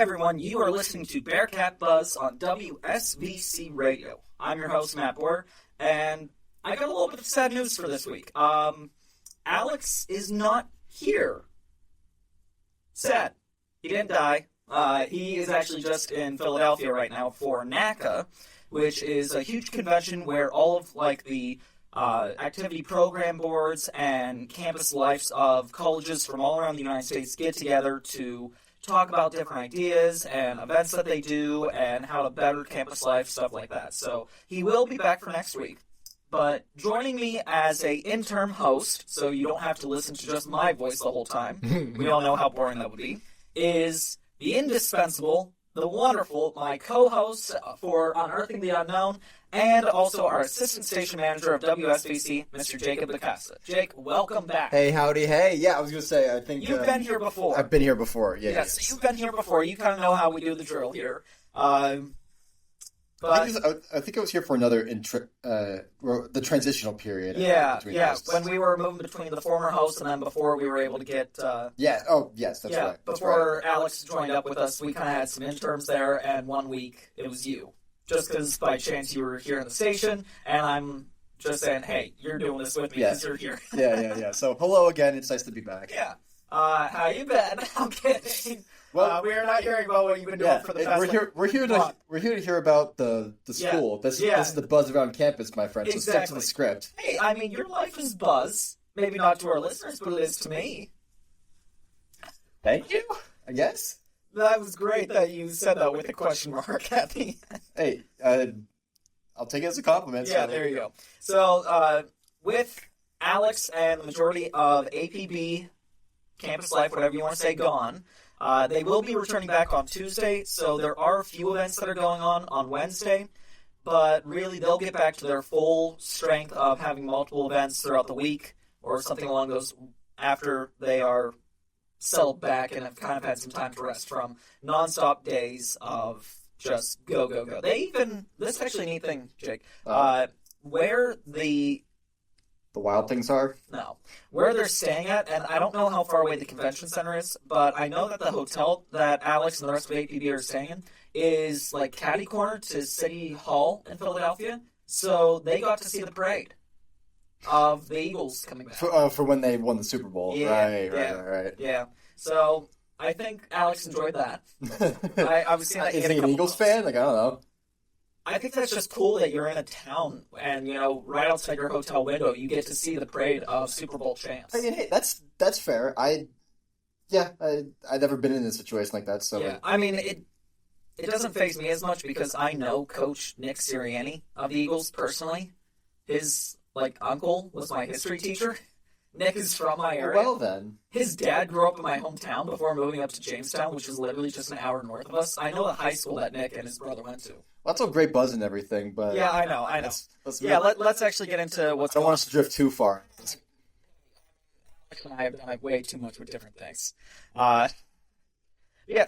everyone, you are listening to Bearcat Buzz on WSVC Radio. I'm your host, Matt Boyer, and I got a little bit of sad news for this week. Alex is not here. Sad. He didn't die. He is actually just in Philadelphia right now for NACA, which is a huge convention where all of the activity program boards and campus lives of colleges from all around the United States get together to talk about different ideas and events that they do and how to better campus life, stuff like that. So he will be back for next week. But joining me as a interim host, so you don't have to listen to just my voice the whole time, we all know how boring that would be, is the indispensable, the wonderful, my co-host for Unearthing the Unknown, and also our assistant station manager of WSVC, Mr. Jacob Bacasa. Jake, welcome back. Hey, howdy, hey. Yeah, I was going to say, I think... You've been here before. I've been here before, yeah. Yeah, so you've been here before. You kind of know how we do the drill here. But I think I was here for another the transitional period. Between hosts. When we were moving between the former host and then before we were able to get... yes, that's right. Before Alex joined up with us, we kind of had some interns there, and 1 week it was you. Just because by chance you were here in the station, and I'm just saying, hey, you're doing this with me because you're here. Yeah. So hello again. It's nice to be back. Yeah. How you been? I'm kidding. Well, we are not hearing about what you've been doing for the past. We're here to hear about the school. This is the buzz around campus, my friend. So stick to the script. Hey, I mean, your life is buzz. Maybe not to our listeners, but it is to me. Thank you. I guess. That was great that you said that with a question mark at the end. Hey, I'll take it as a compliment. Yeah, there you go. So, with Alex and the majority of APB, campus life, whatever you want to say, gone, they will be returning back on Tuesday, so there are a few events that are going on Wednesday, but really they'll get back to their full strength of having multiple events throughout the week, or something along those, after they are settled back and have kind of had some time to rest from nonstop days of just go. This is actually a neat thing, Jake, where the wild things are? No. Where they're staying at, and I don't know how far away the convention center is, but I know that the hotel that Alex and the rest of APB are staying in is like catty corner to City Hall in Philadelphia, so they got to see the parade of the Eagles coming back. For when they won the Super Bowl. Right. Yeah. So I think Alex enjoyed that. I was seeing that. Is he an Eagles fan? I don't know. I think that's just cool that you're in a town and, right outside your hotel window, you get to see the parade of Super Bowl champs. I mean, hey, that's fair. I've never been in a situation like that, so... Yeah, I mean, it doesn't faze me as much because I know Coach Nick Sirianni of the Eagles personally. His, uncle was my history teacher. Nick is from my area. Well, then. His dad grew up in my hometown before moving up to Jamestown, which is literally just an hour north of us. I know the high school that Nick and his brother went to. Well, that's all great buzz and everything, but... Yeah, I know. Let's actually get into what's I don't want us to drift too far. Alex and I have done way too much with different things.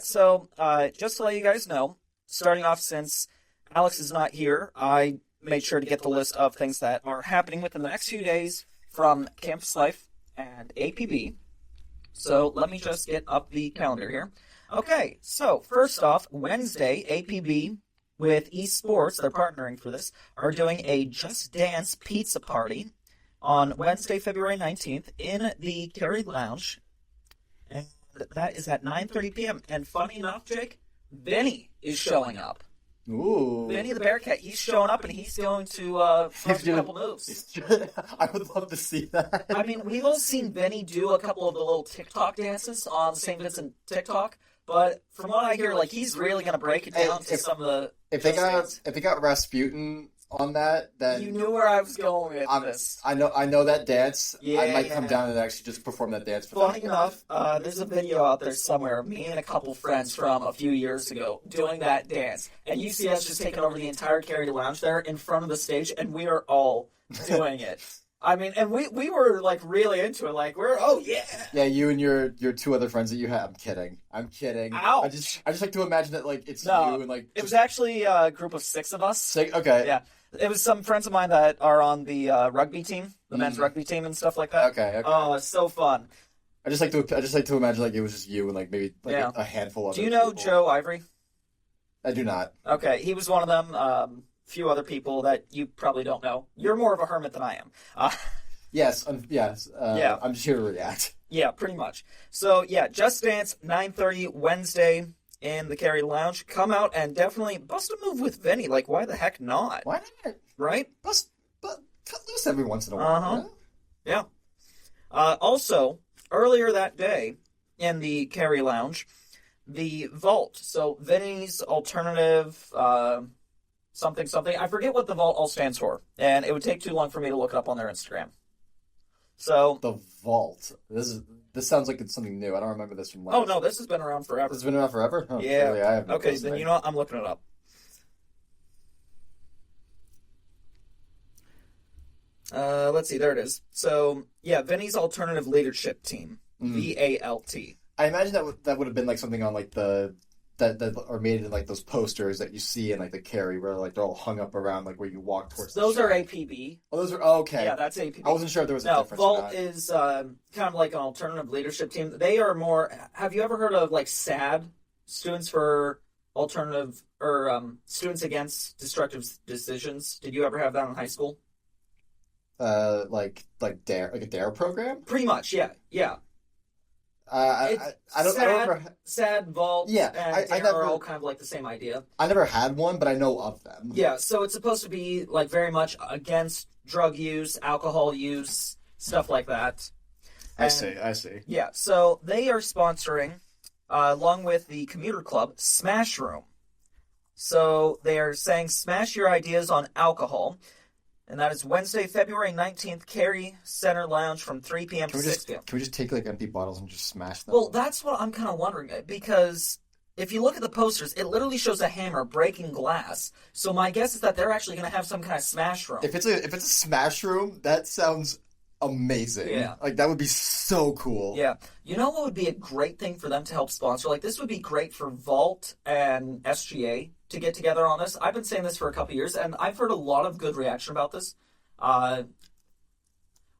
So just to let you guys know, starting off since Alex is not here, I made sure to get the list of things that are happening within the next few days from Campus Life and APB. So let me just get up the calendar here. Okay, so first off, Wednesday, APB with eSports, they're partnering for this, are doing a Just Dance pizza party on Wednesday, February 19th in the Cary Lounge. And that is at 9:30 p.m. And funny enough, Jake, Vinny is showing up. Ooh. Vinny the Bearcat, he's showing up and he's going to a couple moves. I would love to see that. I mean, we've all seen Vinny do a couple of the little TikTok dances on St. Vincent TikTok, but from what I hear, he's really going to break it down to some of the... If they got Rasputin on that, then... You knew where I was going with this. I know that dance. I might come down and actually just perform that dance. Funny enough, there's a video out there somewhere of me and a couple friends from a few years ago doing that dance. And you see us just taking over the entire Cary Lounge there in front of the stage, and we are all doing it. I mean, and we were really into it. Yeah, you and your two other friends that you have. I'm kidding. Ouch. I just like to imagine that it's you and it was actually a group of 6 of us. Okay. Yeah. It was some friends of mine that are on the rugby team, the men's rugby team and stuff like that. Okay. Oh, it's so fun. I just like to imagine like it was just you and like maybe like a handful of. Do you know people. Joe Ivory? I do not. Okay, he was one of them. Few other people that you probably don't know. You're more of a hermit than I am. Yes. Yeah. I'm just here to react. Yeah, pretty much. So yeah, Just Dance 9:30 Wednesday in the Cary Lounge. Come out and definitely bust a move with Vinny. Like, why the heck not? Why not? Right? But cut loose every once in a while. Yeah. Also, earlier that day in the Cary Lounge, the Vault. So Vinny's alternative something. I forget what the Vault all stands for, and it would take too long for me to look it up on their Instagram. So the Vault. This sounds like it's something new. I don't remember this from last. Oh no, this has been around forever. This has been around forever? Oh, yeah. Really, I have no okay, then you know what? I'm looking it up. Let's see. There it is. So yeah, Vinny's alternative leadership team, VALT. I imagine that would have been like something on like that are made in like those posters that you see in like the Cary where like they're all hung up around like where you walk towards. Those are APB. Oh, those are okay. Yeah, that's APB. I wasn't sure if there was a difference. Vault is kind of like an alternative leadership team. They are more. Have you ever heard of like SAD, Students for Alternative or Students Against Destructive Decisions? Did you ever have that in high school? Like a DARE program. Pretty much, yeah. I don't remember. SAD, Vault, yeah, and DARE are all kind of like the same idea. I never had one, but I know of them. Yeah, so it's supposed to be like very much against drug use, alcohol use, stuff like that. I see. Yeah, so they are sponsoring, along with the commuter club, Smash Room. So they are saying smash your ideas on alcohol. And that is Wednesday, February 19th, Cary Center Lounge from 3 p.m. to 6 p.m. Can we just take, like, empty bottles and just smash them? Well, that's what I'm kind of wondering, because if you look at the posters, it literally shows a hammer breaking glass. So my guess is that they're actually going to have some kind of smash room. If it's a smash room, that sounds amazing. Yeah. Like, that would be so cool. Yeah. You know what would be a great thing for them to help sponsor? Like, this would be great for Vault and SGA to get together on this. I've been saying this for a couple years, and I've heard a lot of good reaction about this.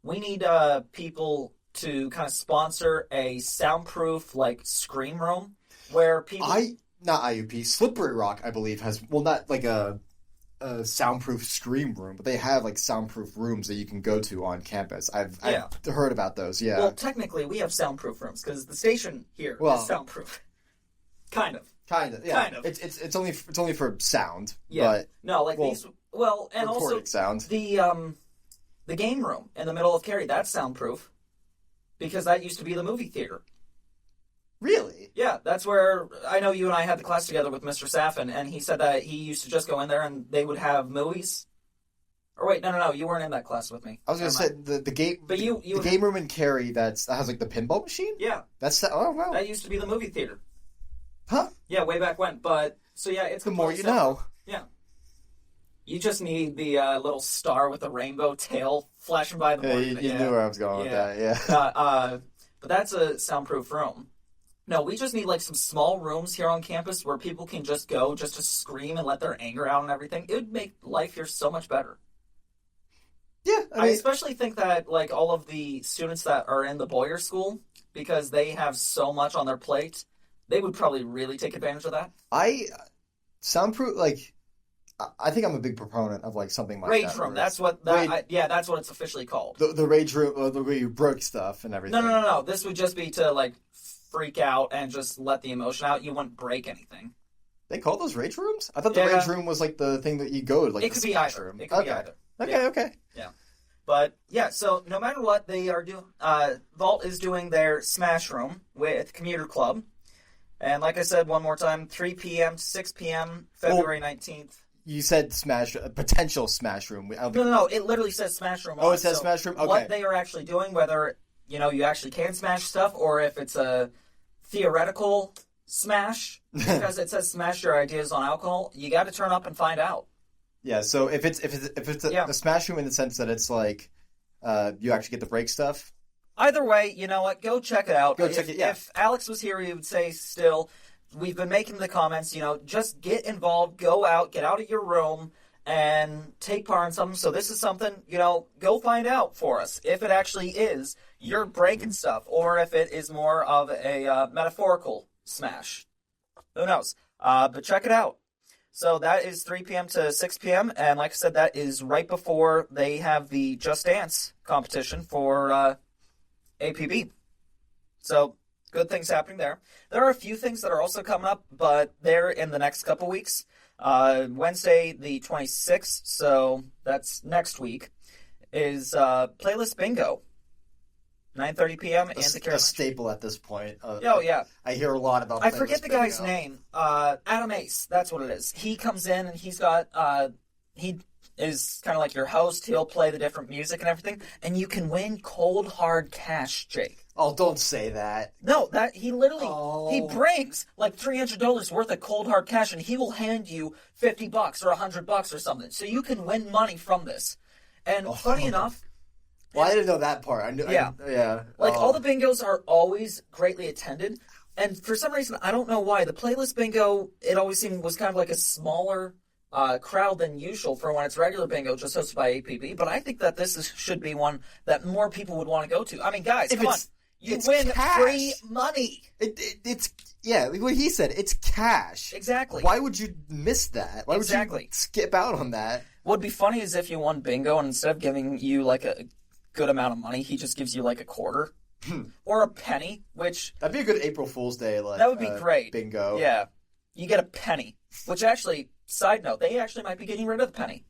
We need people to kind of sponsor a soundproof, like, scream room where people... Not IUP, Slippery Rock, I believe, has... Well, not like a soundproof scream room, but they have, like, soundproof rooms that you can go to on campus. I've heard about those, yeah. Well, technically, we have soundproof rooms, because the station here is soundproof. Kind of, yeah. Kind of. It's only for sound. Yeah. But, no, like these. Well, and also sound. The game room in the middle of Cary, that's soundproof, because that used to be the movie theater. Really? Yeah, that's where I know you and I had the class together with Mr. Saffin, and he said that he used to just go in there and they would have movies. Or wait, no, you weren't in that class with me. I was going to say the game, but the game room in Cary that has like the pinball machine. Yeah, wow. That used to be the movie theater. Huh? Yeah, way back when. But so yeah, it's the more you know. Yeah. You just need the little star with the rainbow tail flashing by the board. You knew where I was going with that, yeah. But that's a soundproof room. No, we just need like some small rooms here on campus where people can just go just to scream and let their anger out and everything. It would make life here so much better. Yeah, I especially think that like all of the students that are in the Boyer School, because they have so much on their plate, they would probably really take advantage of that. Soundproof, like, I think I'm a big proponent of like something like Rage that. room. That's what that's what it's officially called. The rage room, the way you broke stuff and everything. No. This would just be to like freak out and just let the emotion out. You wouldn't break anything. They call those rage rooms? I thought the rage room was like the thing that you go to, like it could be either. Room. It could be either. Okay. Yeah. But yeah, so no matter what they are doing, Vault is doing their Smash Room with Commuter Club. And like I said one more time, 3 p.m. to 6 p.m., February 19th. You said potential Smash Room. No, it literally says Smash Room. Oh, it says Smash Room? Okay. What they are actually doing, whether, you actually can smash stuff, or if it's a theoretical smash, because it says smash your ideas on alcohol, you got to turn up and find out. Yeah, so if it's a Smash Room in the sense that it's like you actually get to break stuff. Either way, you know what? Go check it out. Check it. Yeah. If Alex was here, he would say still, we've been making the comments, just get involved, go out, get out of your room, and take part in something. So this is something, go find out for us if it actually is you're breaking stuff or if it is more of a metaphorical smash. Who knows? But check it out. So that is 3 p.m. to 6 p.m. And like I said, that is right before they have the Just Dance competition for APB. So good things happening there. There are a few things that are also coming up, but they're in the next couple weeks. Wednesday the 26th, so that's next week, is Playlist Bingo. 9:30 p.m. and the a staple at this point. Yeah. I hear a lot about. I forget the guy's name. Adam Ace. That's what it is. He comes in and he's got. He is kind of like your host. He'll play the different music and everything, and you can win cold hard cash, Jake. Oh, don't say that. No, that he literally he brings like $300 worth of cold hard cash, and he will hand you $50 or $100 or something, so you can win money from this. And funny enough. Well, I didn't know that part. I knew. Yeah. All the bingos are always greatly attended, and for some reason, I don't know why, the Playlist Bingo, it always seemed was kind of like a smaller crowd than usual for when it's regular bingo, just hosted by APB. But I think that should be one that more people would want to go to. I mean, guys, come on. You win free money. It's like what he said. It's cash. Exactly. Why would you miss that? Why would you skip out on that? What would be funny is if you won bingo, and instead of giving you like a good amount of money, he just gives you like a quarter or a penny, which that'd be a good April Fool's Day. That would be great. Bingo. Yeah, you get a penny. Which actually, side note, they actually might be getting rid of the penny.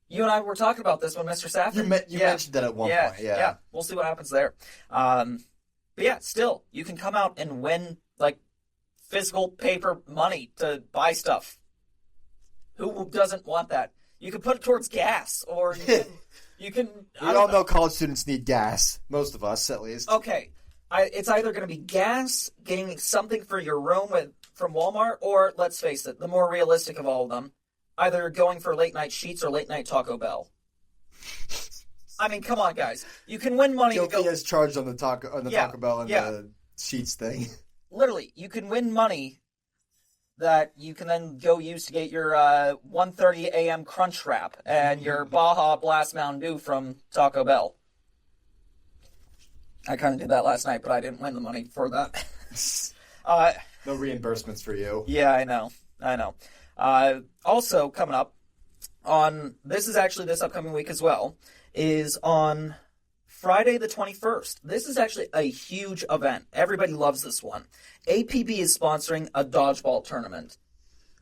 You and I were talking about this when Mr. Saffron. You mentioned that at one point. Yeah. We'll see what happens there. But yeah, still, you can come out and win like physical paper money to buy stuff. Who doesn't want that? You can put it towards gas, or you can. We all know college students need gas. Most of us, at least. Okay, it's either going to be gas, getting something for your room from Walmart, or let's face it, the more realistic of all of them, either going for late night Sheets or late night Taco Bell. I mean, come on, guys. You can win money. Guilty as charged on the Taco Bell and the Sheets thing. Literally, you can win money that you can then go use to get your 1:30 a.m. Crunch Wrap and your Baja Blast Mountain Dew from Taco Bell. I kind of did that last night, but I didn't win the money for that. No reimbursements for you. Yeah, I know. Also, coming up this is actually this upcoming week as well, is on Friday the 21st. This is actually a huge event. Everybody loves this one. APB is sponsoring a dodgeball tournament.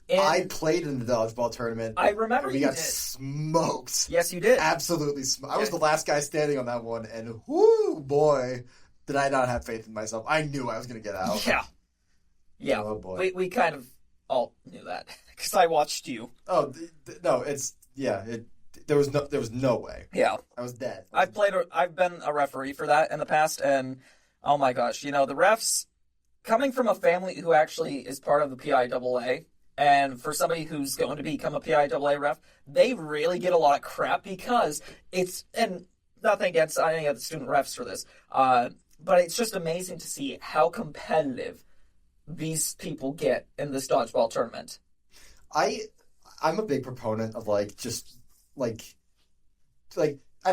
And I played in the dodgeball tournament. I remember you got smoked. Yes, you did. Absolutely smoked. I was the last guy standing on that one, and whoo, boy, did I not have faith in myself. I knew I was going to get out. Yeah. Oh, boy. We kind of all knew that, because I watched you. Oh, no, there was no way. Yeah. I was dead. I've been a referee for that in the past, and oh my gosh, the refs, coming from a family who actually is part of the PIAA, and for somebody who's going to become a PIAA ref, they really get a lot of crap because and nothing against any of the student refs for this, but it's just amazing to see how competitive these people get in this dodgeball tournament. I'm a big proponent of I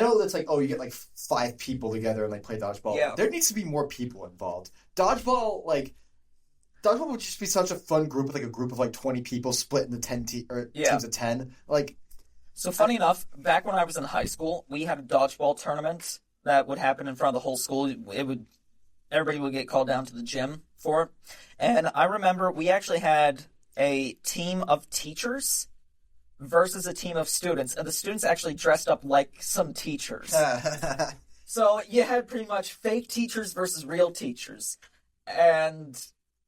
know that's you get 5 people together and play dodgeball. Yeah. There needs to be more people involved. Dodgeball would just be such a fun group with a group of 20 people split into teams of 10. So funny enough, back when I was in high school, we had a dodgeball tournament that would happen in front of the whole school. Everybody would get called down to the gym for it. And I remember we actually had a team of teachers versus a team of students, and the students actually dressed up like some teachers. So you had pretty much fake teachers versus real teachers. And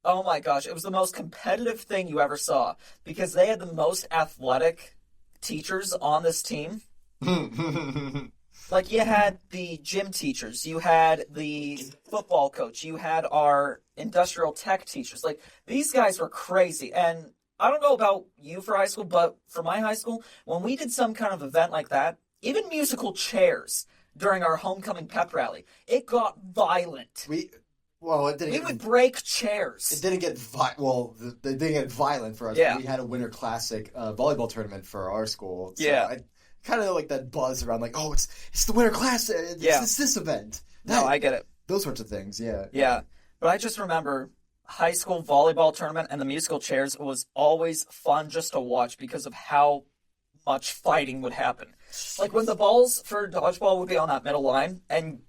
oh my gosh, it was the most competitive thing you ever saw, because they had the most athletic teachers on this team. You had the gym teachers, you had the football coach, you had our industrial tech teachers. These guys were crazy. And I don't know about you for high school, but for my high school, when we did some kind of event like that, even musical chairs during our homecoming pep rally, it got violent. Well, it didn't. We would break chairs. It didn't get they didn't get violent for us. Yeah. We had a Winter Classic volleyball tournament for our school. So Yeah. I kind of like that buzz around, like, oh, it's the Winter Classic. It's this event. No, I get it. Those sorts of things. Yeah. Yeah, but I just remember high school volleyball tournament and the musical chairs was always fun just to watch because of how much fighting would happen. Like when the balls for dodgeball would be on that middle line and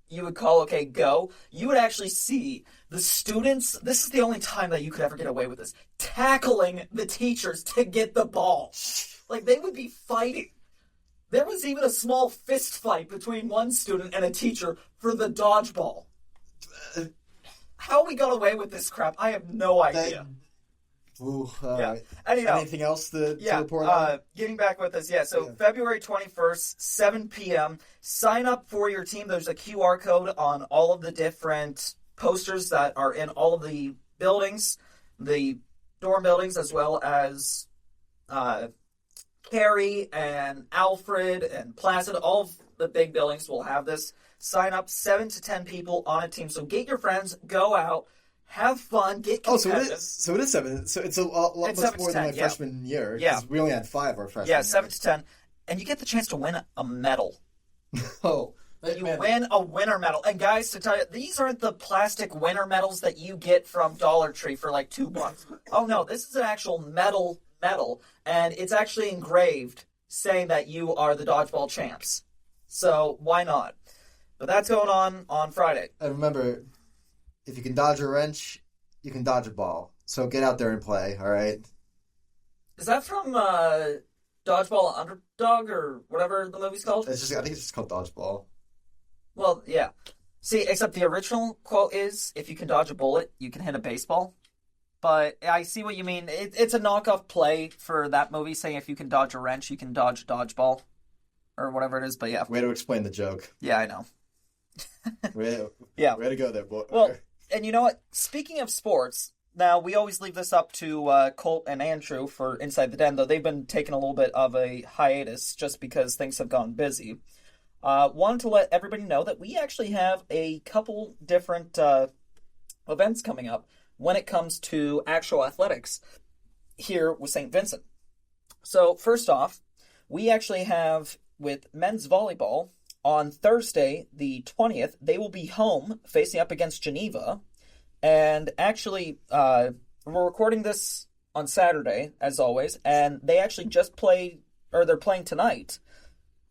you would call, okay, go, you would actually see the students, this is the only time that you could ever get away with this, tackling the teachers to get the ball. Like they would be fighting. There was even a small fist fight between one student and a teacher for the dodgeball. How we got away with this crap, I have no idea. Yeah. Anyhow, anything else to report on? Getting back with this, February 21st, 7 p.m. Sign up for your team. There's a QR code on all of the different posters that are in all of the buildings, the dorm buildings, as well as Carrie and Alfred and Placid. All of the big buildings will have this. Sign up, 7 to 10 people on a team. So get your friends, go out, have fun, get competitive. So it is 7. So it's a lot much more than my freshman year. Yeah. We only had 5 our freshman year. 7 to 10. And you get the chance to win a medal. Oh. You win a winner medal. And guys, to tell you, these aren't the plastic winner medals that you get from Dollar Tree for like $2. Oh no, this is an actual medal, and it's actually engraved saying that you are the dodgeball champs. So why not? But that's going on Friday. And remember, if you can dodge a wrench, you can dodge a ball. So get out there and play, all right? Is that from Dodgeball Underdog or whatever the movie's called? I think it's just called Dodgeball. Well, yeah. See, except the original quote is, if you can dodge a bullet, you can hit a baseball. But I see what you mean. It's a knockoff play for that movie, saying if you can dodge a wrench, you can dodge a dodgeball. Or whatever it is, but yeah. Way to explain the joke. Yeah, I know. Way to go there, boy. Well, and you know what? Speaking of sports, now we always leave this up to Colt and Andrew for Inside the Den, though they've been taking a little bit of a hiatus just because things have gone busy. Wanted to let everybody know that we actually have a couple different events coming up when it comes to actual athletics here with St. Vincent. So, first off, we actually have, with men's volleyball, on Thursday, the 20th, they will be home facing up against Geneva. And actually, we're recording this on Saturday, as always, and they actually just they're playing tonight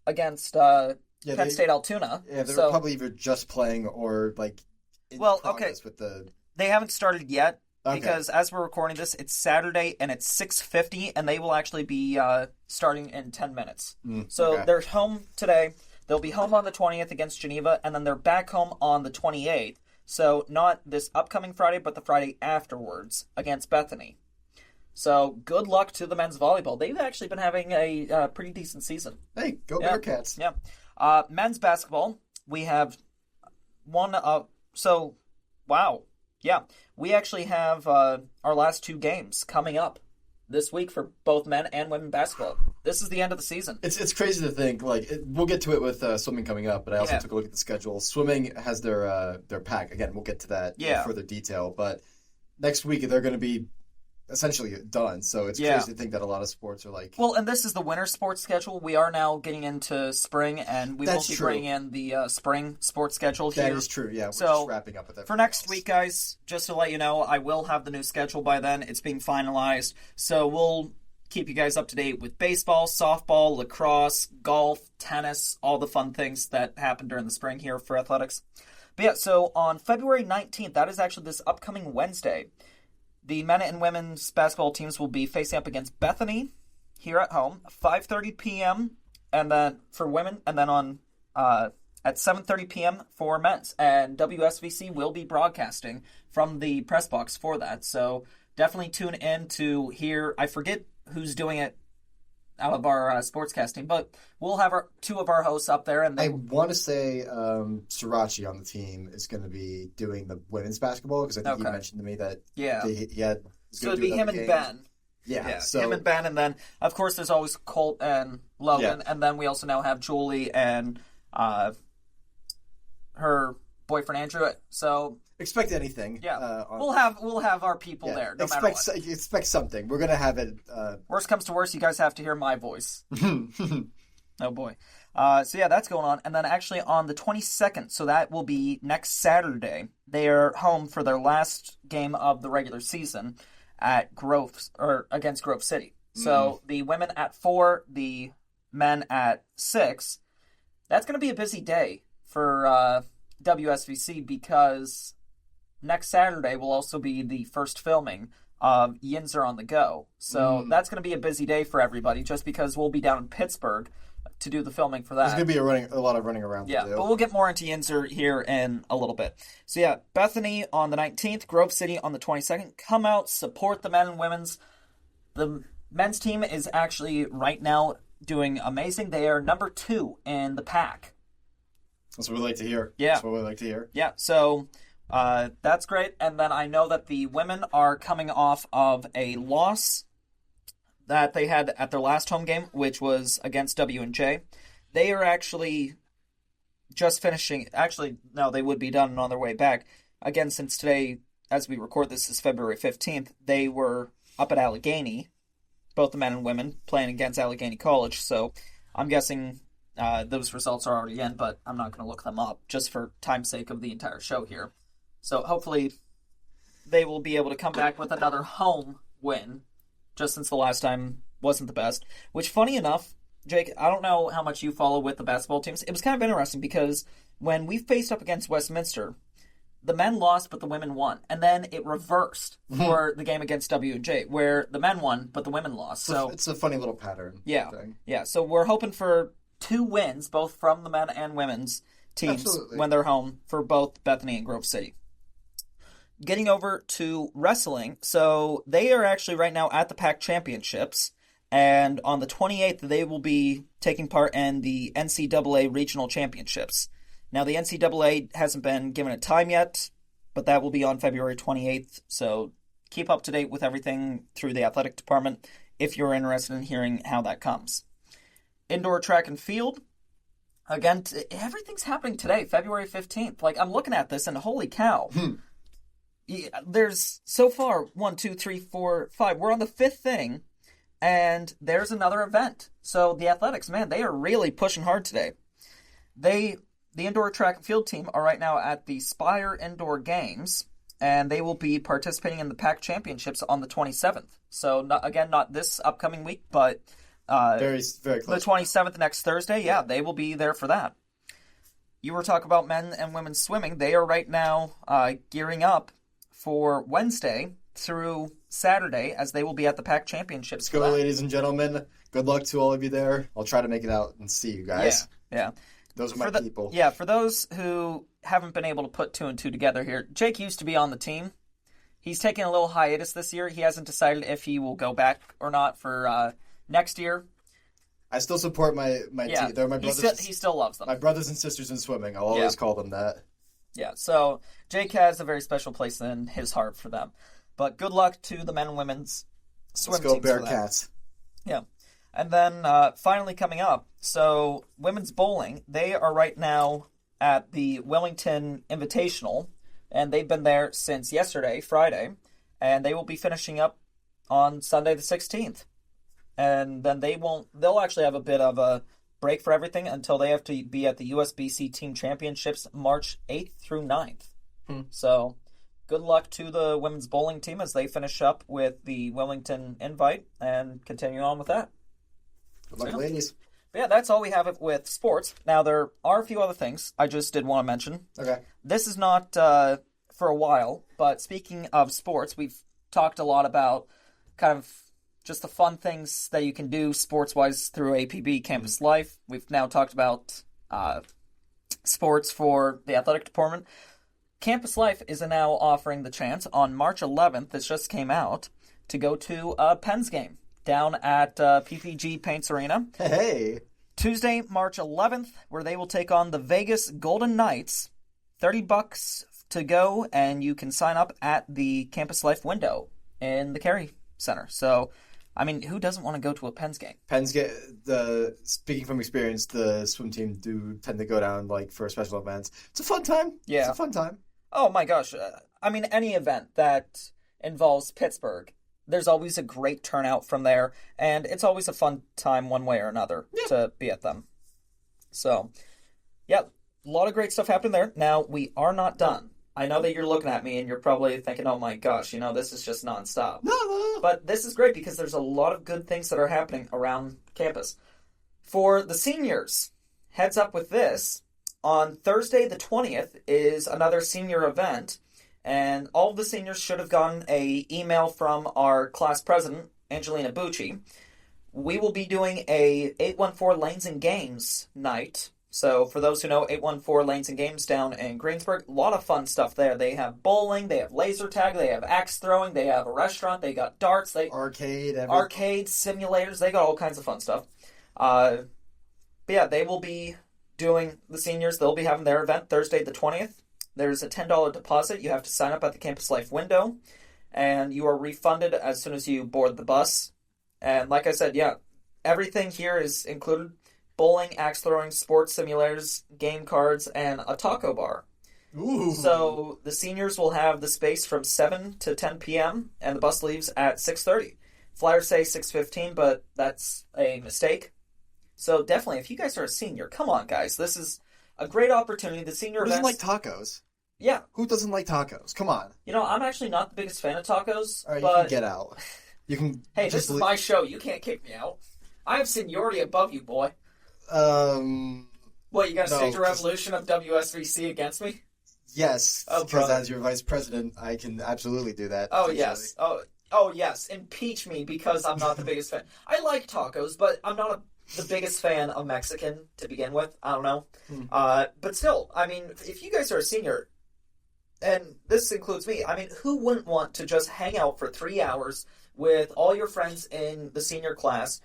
against Penn State Altoona. Yeah, they're probably either just playing or, like, in progress with the... They haven't started yet, because as we're recording this, it's Saturday, and it's 6:50, and they will actually be starting in 10 minutes. They're home today. They'll be home on the 20th against Geneva, and then they're back home on the 28th. So not this upcoming Friday, but the Friday afterwards against Bethany. So good luck to the men's volleyball. They've actually been having a pretty decent season. Hey, go Bearcats. Yeah. Men's basketball, we have one... wow. Yeah. We actually have our last 2 games coming up this week for both men and women basketball. This is the end of the season. It's crazy to think, like, we'll get to it with swimming coming up, but I also took a look at the schedule. Swimming has their pack. Again, we'll get to that in further detail, but next week they're going to be essentially done, so it's crazy to think that a lot of sports are like... Well, and this is the winter sports schedule. We are now getting into spring, and we will be bringing in the spring sports schedule here. That is true, yeah. We're just wrapping up with that. For next week, guys, just to let you know, I will have the new schedule by then. It's being finalized, so we'll keep you guys up to date with baseball, softball, lacrosse, golf, tennis, all the fun things that happen during the spring here for athletics. But yeah, so on February 19th, that is actually this upcoming Wednesday, the men and women's basketball teams will be facing up against Bethany here at home, 5:30 p.m. and then for women, and then on at 7:30 p.m. for men's. And WSVC will be broadcasting from the press box for that. So definitely tune in to hear. I forget who's doing it out of our sportscasting, but we'll have 2 of our hosts up there. And I want to say Srirachi on the team is going to be doing the women's basketball, because I think he mentioned to me that he had... So it'd be him and Ben. Yeah, so... him and Ben, and then, of course, there's always Colt and Logan, and then we also now have Julie and her boyfriend Andrew. So expect anything. Yeah, we'll have our people there. No matter what. Expect something. We're gonna have it. Worst comes to worst, you guys have to hear my voice. Oh boy. So yeah, that's going on, and then actually on the 22nd, so that will be next Saturday. They are home for their last game of the regular season at against Grove City. So the women at 4, the men at 6. That's going to be a busy day for WSVC because next Saturday will also be the first filming of Yinzer on the Go. So that's going to be a busy day for everybody just because we'll be down in Pittsburgh to do the filming for that. There's going to be a lot of running around to do. But we'll get more into Yinzer here in a little bit. So yeah, Bethany on the 19th, Grove City on the 22nd. Come out, support the men and women's. The men's team is actually right now doing amazing. They are number 2 in the pack. That's what we like to hear. Yeah. That's what we like to hear. Yeah, so that's great. And then I know that the women are coming off of a loss that they had at their last home game, which was against W&J. They are actually just finishing. Actually, no, they would be done on their way back. Again, since today, as we record this, is February 15th, they were up at Allegheny, both the men and women, playing against Allegheny College. So I'm guessing those results are already in, but I'm not going to look them up just for time's sake of the entire show here. So hopefully they will be able to come back with another home win, just since the last time wasn't the best. Which, funny enough, Jake, I don't know how much you follow with the basketball teams. It was kind of interesting because when we faced up against Westminster, the men lost, but the women won. And then it reversed for the game against W&J, where the men won, but the women lost. So it's a funny little pattern. Yeah. Yeah. So we're hoping for 2 wins, both from the men and women's teams when they're home for both Bethany and Grove City. Getting over to wrestling, so they are actually right now at the PAC Championships, and on the 28th they will be taking part in the NCAA Regional Championships. Now the NCAA hasn't been given a time yet, but that will be on February 28th, so keep up to date with everything through the athletic department if you're interested in hearing how that comes. Indoor track and field, again, everything's happening today, February 15th. Like, I'm looking at this and holy cow. There's, so far, 1, 2, 3, 4, 5. We're on the 5th thing, and there's another event. So the athletics, man, they are really pushing hard today. The indoor track and field team are right now at the Spire Indoor Games, and they will be participating in the PAC Championships on the 27th. So, not this upcoming week, but very, very close. The 27th, next Thursday, they will be there for that. You were talking about men and women's swimming. They are right now gearing up for Wednesday through Saturday, as they will be at the PAC Championships. Let's go, ladies and gentlemen. Good luck to all of you there. I'll try to make it out and see you guys. Yeah. Those are my people. Yeah, for those who haven't been able to put 2 and 2 together here, Jake used to be on the team. He's taking a little hiatus this year. He hasn't decided if he will go back or not for next year. I still support my team. They're my brothers. He still loves them. My brothers and sisters in swimming. I'll always call them that. Yeah, so Jake has a very special place in his heart for them. But good luck to the men and women's swim teams. Let's go Bearcats. Yeah. And then finally coming up, so women's bowling, they are right now at the Wellington Invitational, and they've been there since yesterday, Friday, and they will be finishing up on Sunday the 16th. And then they'll actually have a bit of a break for everything until they have to be at the USBC Team Championships March 8th through 9th. So good luck to the women's bowling team as they finish up with the Wellington invite and continue on with that. Good luck, ladies. But yeah, that's all we have with sports. Now, there are a few other things I just did want to mention. Okay. This is not for a while, but speaking of sports, we've talked a lot about kind of just the fun things that you can do sports-wise through APB Campus Life. We've now talked about sports for the athletic department. Campus Life is now offering the chance on March 11th, this just came out, to go to a Pens game down at PPG Paints Arena. Hey! Tuesday, March 11th, where they will take on the Vegas Golden Knights. $30 to go, and you can sign up at the Campus Life window in the Carey Center. So, I mean, who doesn't want to go to a Pens game? Speaking from experience, the swim team do tend to go down like for special events. It's a fun time. Yeah. It's a fun time. Oh my gosh. I mean, any event that involves Pittsburgh, there's always a great turnout from there, and it's always a fun time one way or another to be at them. So, yeah, a lot of great stuff happened there. Now, we are not done. I know that you're looking at me and you're probably thinking, oh my gosh, this is just nonstop. No. But this is great because there's a lot of good things that are happening around campus. For the seniors, heads up with this, on Thursday the 20th is another senior event, and all of the seniors should have gotten an email from our class president, Angelina Bucci. We will be doing a 814 Lanes and Games night. So for those who know 814 Lanes and Games down in Greensburg, a lot of fun stuff there. They have bowling, they have laser tag, they have axe throwing, they have a restaurant, they got darts, arcade simulators, they got all kinds of fun stuff. But yeah, they will be doing, the seniors, they'll be having their event Thursday the 20th. There's a $10 deposit. You have to sign up at the Campus Life window, and you are refunded as soon as you board the bus. And like I said, yeah, everything here is included. Bowling, axe throwing, sports simulators, game cards, and a taco bar. Ooh. So the seniors will have the space from 7 to 10 p.m., and the bus leaves at 6:30. Flyers say 6:15, but that's a mistake. So definitely, if you guys are a senior, come on, guys. This is a great opportunity. The senior events... Who doesn't like tacos? Yeah. Who doesn't like tacos? Come on. I'm actually not the biggest fan of tacos, All right, but... you can get out. You can... Hey, this is my show. You can't kick me out. I have seniority above you, boy. What, you got to stage a revolution of WSVC against me? Yes, because as your vice president, I can absolutely do that. Oh, yes. Oh, yes. Impeach me because I'm not the biggest fan. I like tacos, but I'm not the biggest fan of Mexican to begin with. I don't know. But still, I mean, if you guys are a senior, and this includes me, I mean, who wouldn't want to just hang out for 3 hours with all your friends in the senior class,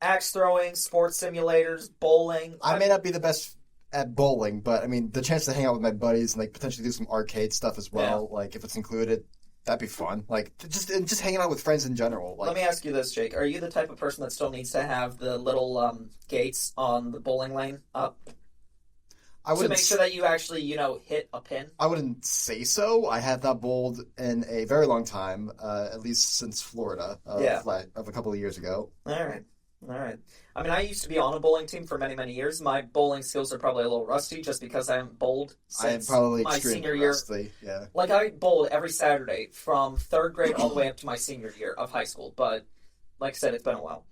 axe throwing, sports simulators, bowling? I may not be the best at bowling, but I mean, the chance to hang out with my buddies and potentially do some arcade stuff as well, if it's included, that'd be fun. Just hanging out with friends in general. Let me ask you this, Jake: are you the type of person that still needs to have the little gates on the bowling lane up? To make sure that you actually, hit a pin? I wouldn't say so. I have not bowled in a very long time, at least since Florida, of a couple of years ago. All right. I mean, I used to be on a bowling team for many, many years. My bowling skills are probably a little rusty just because I haven't bowled since my senior year. Rusty, yeah. I bowled every Saturday from 3rd grade all the way up to my senior year of high school. But, like I said, it's been a while.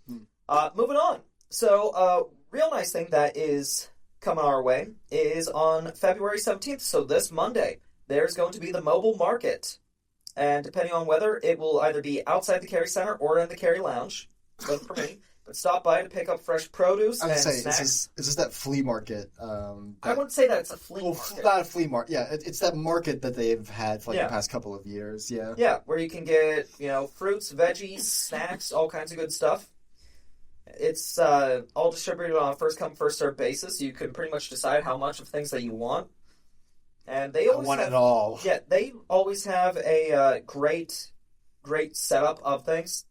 Moving on. So, real nice thing that is coming our way is on February 17th. So, this Monday, there's going to be the mobile market. And depending on weather, it will either be outside the Carey Center or in the Carey Lounge. Both for me. But stop by to pick up fresh produce and snacks. Is this that flea market? I wouldn't say that it's a flea market. Not a flea market. Yeah, it's that market that they've had for the past couple of years. Yeah. Yeah, where you can get fruits, veggies, snacks, all kinds of good stuff. It's all distributed on a first come first served basis. You can pretty much decide how much of things that you want, and they always want it all. Yeah, they always have a great setup of things.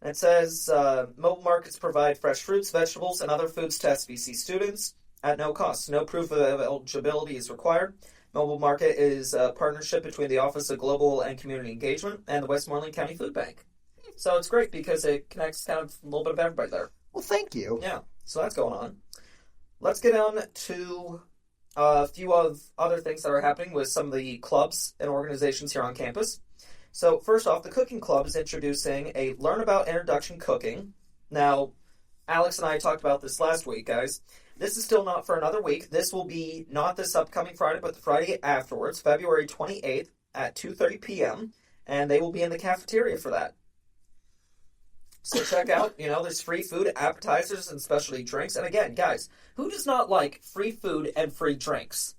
It says, mobile markets provide fresh fruits, vegetables, and other foods to SVC students at no cost. No proof of eligibility is required. Mobile Market is a partnership between the Office of Global and Community Engagement and the Westmoreland County Food Bank. So it's great because it connects kind of a little bit of everybody there. Well, thank you. Yeah, so that's going on. Let's get on to a few of other things that are happening with some of the clubs and organizations here on campus. So, first off, the Cooking Club is introducing a Learn About Introduction Cooking. Now, Alex and I talked about this last week, guys. This is still not for another week. This will be not this upcoming Friday, but the Friday afterwards, February 28th at 2:30 p.m., and they will be in the cafeteria for that. So check out, there's free food, appetizers, and specialty drinks. And again, guys, who does not like free food and free drinks?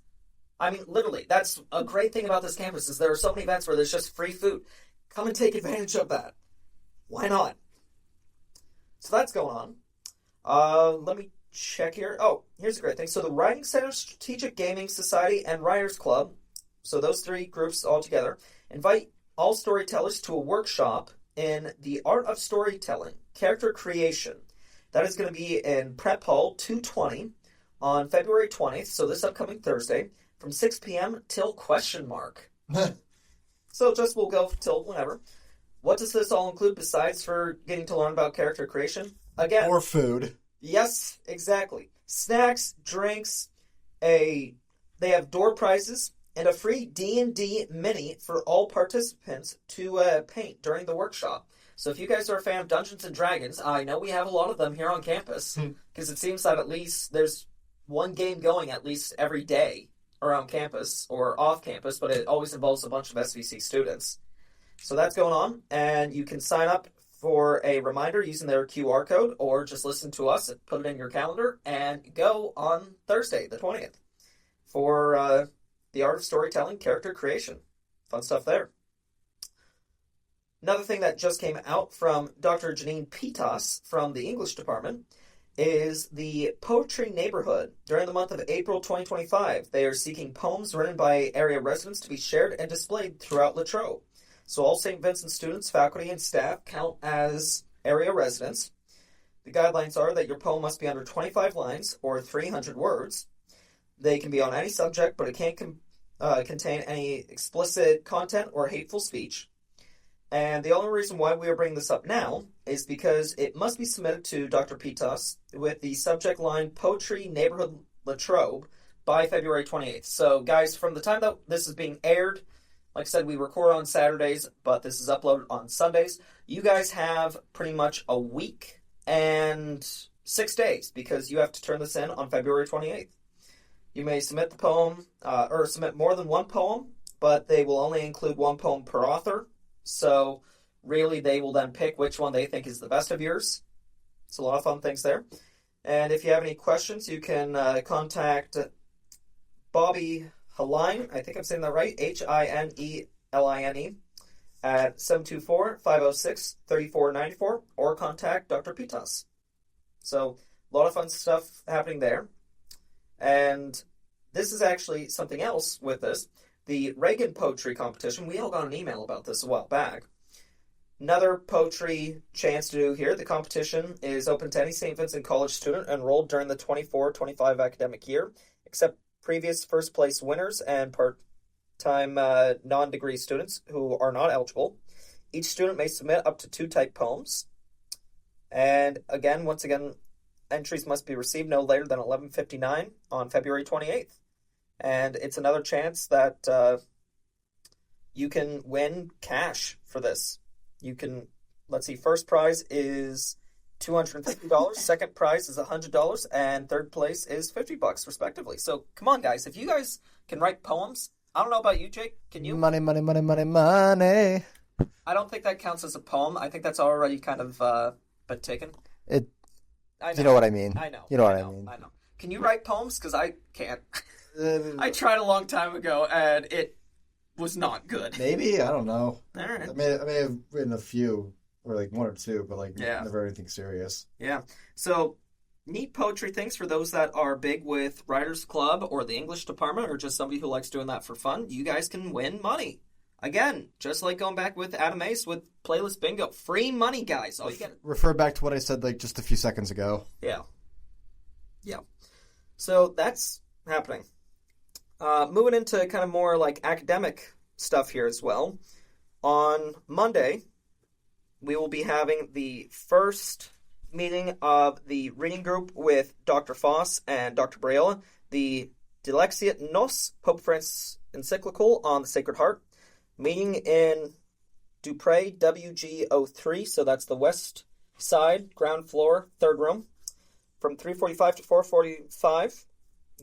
I mean, literally, that's a great thing about this campus is there are so many events where there's just free food. Come and take advantage of that. Why not? So that's going on. Let me check here. Oh, here's a great thing. So the Writing Center, Strategic Gaming Society, and Writers Club, so those three groups all together, invite all storytellers to a workshop in the art of storytelling, character creation. That is going to be in Prep Hall 220 on February 20th, so this upcoming Thursday, from 6 p.m. till ? So just we'll go till whenever. What does this all include besides for getting to learn about character creation? Again, or food. Yes, exactly. Snacks, drinks, they have door prizes, and a free D&D mini for all participants to paint during the workshop. So if you guys are a fan of Dungeons & Dragons, I know we have a lot of them here on campus, because it seems that at least there's one game going at least every day around campus or off campus, but it always involves a bunch of SVC students. So that's going on, and you can sign up for a reminder using their QR code, or just listen to us and put it in your calendar, and go on Thursday, the 20th, for the art of storytelling, character creation. Fun stuff there. Another thing that just came out from Dr. Janine Pitas from the English department is the Poetry Neighborhood. During the month of April 2025, they are seeking poems written by area residents to be shared and displayed throughout Latrobe. So all St. Vincent students, faculty, and staff count as area residents. The guidelines are that your poem must be under 25 lines or 300 words. They can be on any subject, but it can't contain any explicit content or hateful speech. And the only reason why we are bringing this up now is because it must be submitted to Dr. Pitas with the subject line Poetry Neighborhood Latrobe by February 28th. So, guys, from the time that this is being aired, like I said, we record on Saturdays, but this is uploaded on Sundays. You guys have pretty much a week and 6 days, because you have to turn this in on February 28th. You may submit the poem, or submit more than one poem, but they will only include one poem per author. So, really, they will then pick which one they think is the best of yours. It's a lot of fun things there. And if you have any questions, you can contact Bobby Haline, I think I'm saying that right, Hineline, at 724-506-3494, or contact Dr. Pitas. So, a lot of fun stuff happening there. And this is actually something else with this. The Reagan Poetry Competition, we all got an email about this a while back. Another poetry chance to do here. The competition is open to any St. Vincent College student enrolled during the 24-25 academic year, except previous first place winners and part-time non-degree students who are not eligible. Each student may submit up to 2 typed poems. And again, once again, entries must be received no later than 11:59 on February 28th. And it's another chance that you can win cash for this. You can, let's see, first prize is $250, second prize is $100, and third place is $50, respectively. So, come on, guys. If you guys can write poems, I don't know about you, Jake. Can you? Money, money, money, money, money. I don't think that counts as a poem. I think that's already kind of been taken. You know what I mean. I know. You know what I mean. I know. Can you write poems? Because I can't. I tried a long time ago, and it was not good. Maybe? I don't know. All right. I may have written a few, or like 1 or 2, but never anything serious. Yeah. So, neat poetry things for those that are big with Writers Club or the English department, or just somebody who likes doing that for fun. You guys can win money. Again, just like going back with Adam Ace with Playlist Bingo. Free money, guys. All you get. Refer back to what I said just a few seconds ago. Yeah. Yeah. So, that's happening. Moving into kind of more like academic stuff here as well. On Monday, we will be having the first meeting of the reading group with Dr. Foss and Dr. Brayola, the Dilexiat Nos, Pope Francis encyclical on the Sacred Heart, meeting in Dupre, WG03, so that's the west side, ground floor, third room, from 3:45 to 4:45.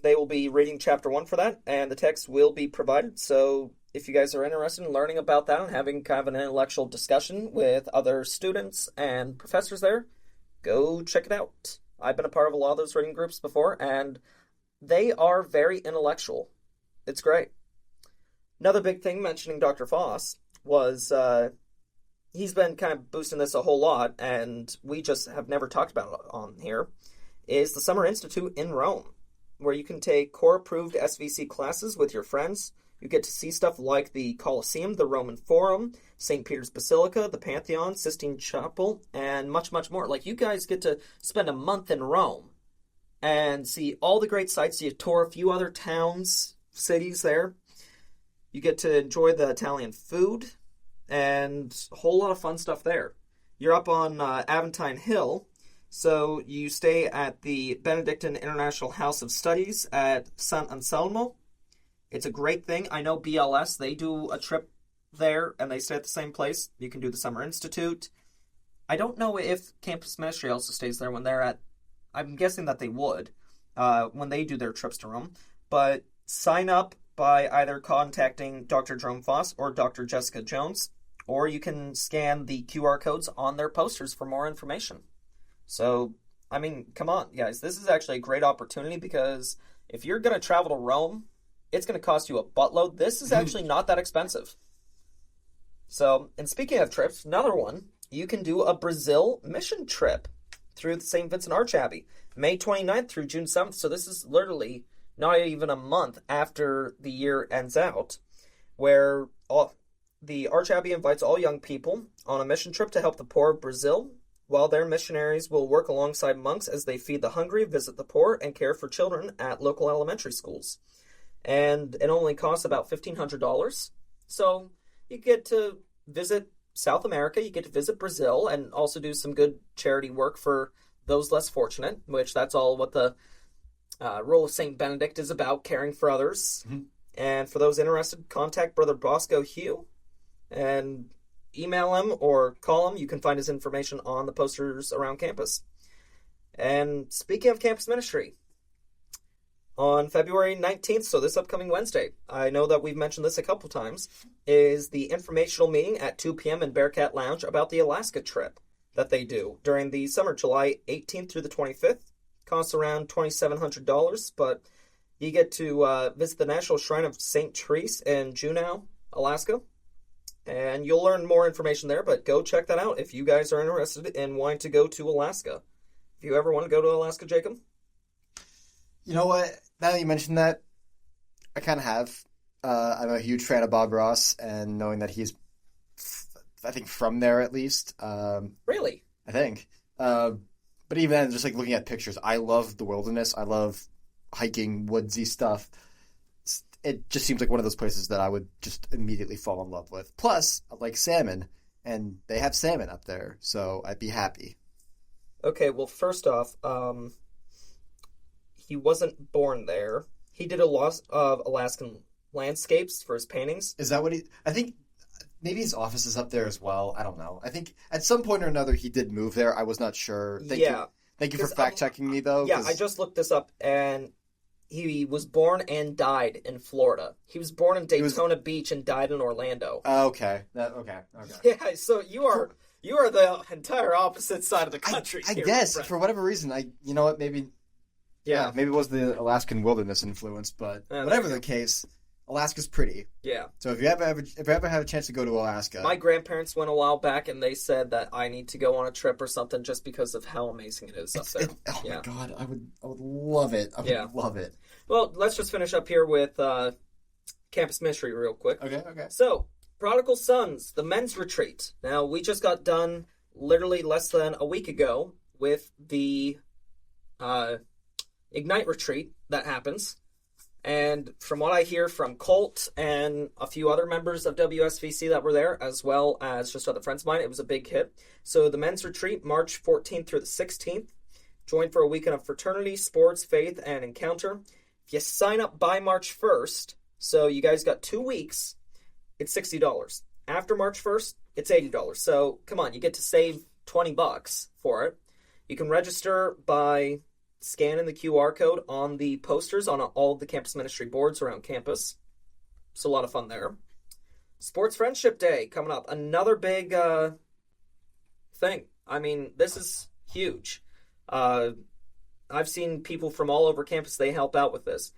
They will be reading Chapter 1 for that, and the text will be provided. So if you guys are interested in learning about that and having kind of an intellectual discussion with other students and professors there, go check it out. I've been a part of a lot of those reading groups before, and they are very intellectual. It's great. Another big thing mentioning Dr. Foss was he's been kind of boosting this a whole lot, and we just have never talked about it on here, is the Summer Institute in Rome, where you can take core-approved SVC classes with your friends. You get to see stuff like the Colosseum, the Roman Forum, St. Peter's Basilica, the Pantheon, Sistine Chapel, and much, much more. Like, you guys get to spend a month in Rome and see all the great sites. You tour a few other towns, cities there. You get to enjoy the Italian food and a whole lot of fun stuff there. You're up on Aventine Hill, so you stay at the Benedictine International House of Studies at San Anselmo. It's a great thing. I know BLS, they do a trip there, and they stay at the same place. You can do the Summer Institute. I don't know if Campus Ministry also stays there when they're at... I'm guessing that they would, when they do their trips to Rome. But sign up by either contacting Dr. Jerome Foss or Dr. Jessica Jones, or you can scan the QR codes on their posters for more information. So, I mean, come on, guys. This is actually a great opportunity because if you're going to travel to Rome, it's going to cost you a buttload. This is actually not that expensive. So, and speaking of trips, another one, you can do a Brazil mission trip through the St. Vincent Arch Abbey, May 29th through June 7th. So this is literally not even a month after the year ends out, where the Arch Abbey invites all young people on a mission trip to help the poor of Brazil, while their missionaries will work alongside monks as they feed the hungry, visit the poor, and care for children at local elementary schools. And it only costs about $1,500. So you get to visit South America, you get to visit Brazil, and also do some good charity work for those less fortunate, which that's all what the role of St. Benedict is about, caring for others. Mm-hmm. And for those interested, contact Brother Bosco Hugh and email him or call him. You can find his information on the posters around campus. And speaking of campus ministry, on February 19th, so this upcoming Wednesday, I know that we've mentioned this a couple times, is the informational meeting at 2 p.m. in Bearcat Lounge about the Alaska trip that they do during the summer, July 18th through the 25th. Costs around $2,700, but you get to visit the National Shrine of St. Therese in Juneau, Alaska. And you'll learn more information there, but go check that out if you guys are interested in wanting to go to Alaska. If you ever want to go to Alaska, Jacob? You know what? Now that you mentioned that, I kind of have. I'm a huge fan of Bob Ross, and knowing that he's, I think, from there at least. Really? I think. But even then, just like looking at pictures, I love the wilderness. I love hiking, woodsy stuff. It just seems like one of those places that I would just immediately fall in love with. Plus, I like salmon, and they have salmon up there, so I'd be happy. Okay, well, first off, he wasn't born there. He did a lot of Alaskan landscapes for his paintings. Is that what he... I think maybe his office is up there as well. I don't know. I think at some point or another he did move there. I was not sure. Thank you for fact-checking me, though. Yeah, I just looked this up, and he was born and died in Florida. He was born in Daytona Beach and died in Orlando. Okay. Okay. Yeah, so you are the entire opposite side of the country. I guess, for whatever reason, you know what, maybe... Yeah, maybe it was the Alaskan wilderness influence, but whatever the case, Alaska's pretty. Yeah. So if you ever have a chance to go to Alaska... My grandparents went a while back, and they said that I need to go on a trip or something just because of how amazing it is up there. My God, I would love it. I would love it. Well, let's just finish up here with campus ministry real quick. Okay. So, Prodigal Sons, the men's retreat. Now, we just got done literally less than a week ago with the... Ignite retreat that happens, and from what I hear from Colt and a few other members of WSVC that were there, as well as just other friends of mine, it was a big hit. So the men's retreat, March 14th through the 16th, join for a weekend of fraternity, sports, faith, and encounter. If you sign up by March 1st, so you guys got 2 weeks, it's $60. After March 1st, it's $80. So come on, you get to save $20 for it. You can register by scanning the QR code on the posters on all of the campus ministry boards around campus. It's a lot of fun there. Sports Friendship Day coming up. Another big thing. I mean, this is huge. I've seen people from all over campus, they help out with this.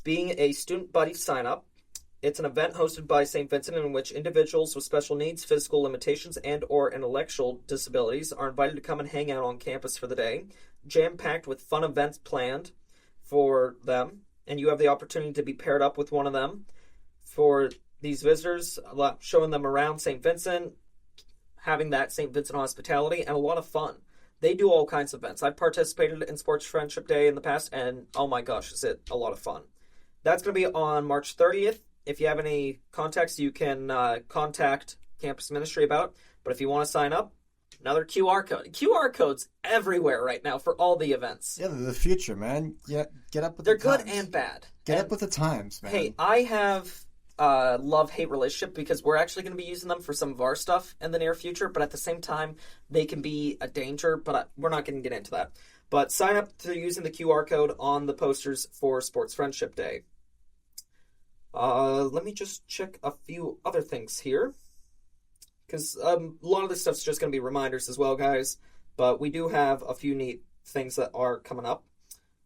Being a student buddy sign up, it's an event hosted by St. Vincent in which individuals with special needs, physical limitations, and or intellectual disabilities are invited to come and hang out on campus for the day. Jam-packed with fun events planned for them, and you have the opportunity to be paired up with one of them. For these visitors, showing them around St. Vincent, having that St. Vincent hospitality, and a lot of fun. They do all kinds of events. I've participated in Sports Friendship Day in the past, and oh my gosh, is it a lot of fun. That's going to be on March 30th If you have any contacts, you can contact campus ministry about. But if you want to sign up, another QR code. QR codes everywhere right now for all the events. Yeah, they're the future, man. Yeah, get up with the times. They're good and bad. Get up with the times, man. Hey, I have a love-hate relationship because we're actually going to be using them for some of our stuff in the near future, but at the same time, they can be a danger, but we're not going to get into that. But sign up to using the QR code on the posters for Sports Friendship Day. Let me just check a few other things here. Because a lot of this stuff's just going to be reminders as well, guys. But we do have a few neat things that are coming up.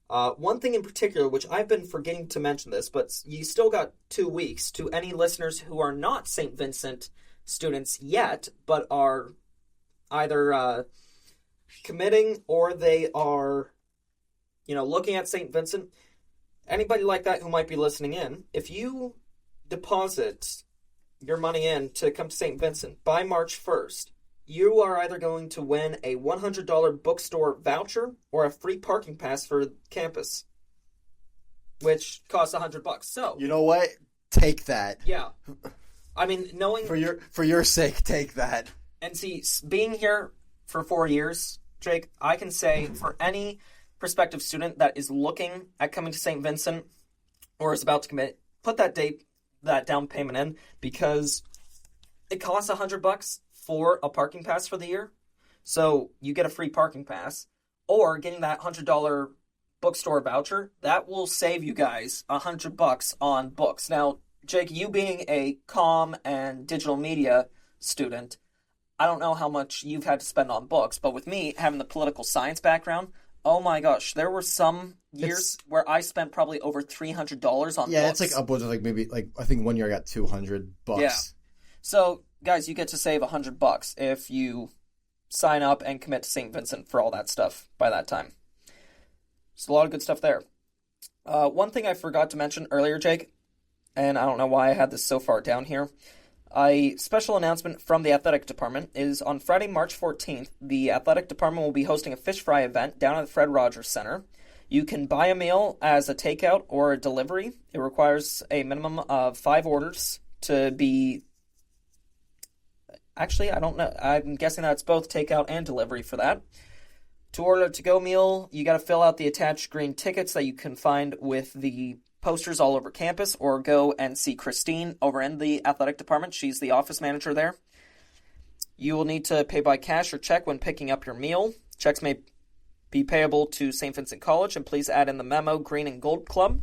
One thing in particular, which I've been forgetting to mention this, but you still got 2 weeks to any listeners who are not St. Vincent students yet, but are either committing or they are, looking at St. Vincent. Anybody like that who might be listening in, if you deposit your money in to come to St. Vincent by March 1st, you are either going to win a $100 bookstore voucher or a free parking pass for campus, which costs $100. So you know what? Take that. Yeah, I mean, knowing for your sake, take that. And see, being here for 4 years, Jake, I can say for any prospective student that is looking at coming to St. Vincent or is about to commit, put that down payment in, because it costs $100 for a parking pass for the year. So you get a free parking pass, or getting that $100 bookstore voucher, that will save you guys $100 on books. Now, Jake, you being a comm and digital media student, I don't know how much you've had to spend on books, but with me having the political science background, oh my gosh, there were some years where I spent probably over $300 on books. Yeah, it's like upwards of I think 1 year I got $200. Yeah. So, guys, you get to save $100 if you sign up and commit to St. Vincent for all that stuff by that time. There's a lot of good stuff there. One thing I forgot to mention earlier, Jake, and I don't know why I had this so far down here. A special announcement from the athletic department is on Friday, March 14th, the athletic department will be hosting a fish fry event down at the Fred Rogers Center. You can buy a meal as a takeout or a delivery. It requires a minimum of 5 orders to be... Actually, I don't know. I'm guessing that's both takeout and delivery for that. To order a to-go meal, you got to fill out the attached green tickets that you can find with the posters all over campus, or go and see Christine over in the athletic department. She's the office manager there. You will need to pay by cash or check when picking up your meal. Checks may be payable to St. Vincent College, and please add in the memo Green and Gold Club.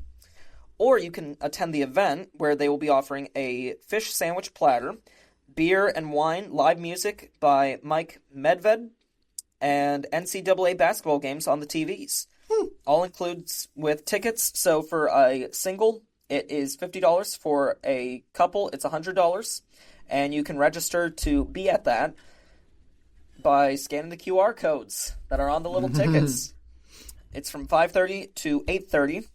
Or you can attend the event where they will be offering a fish sandwich platter, beer and wine, live music by Mike Medved, and NCAA basketball games on the TVs. All includes with tickets. So for a single, it is $50. For a couple, it's $100. And you can register to be at that by scanning the QR codes that are on the little tickets. It's from 5:30 to 8:30,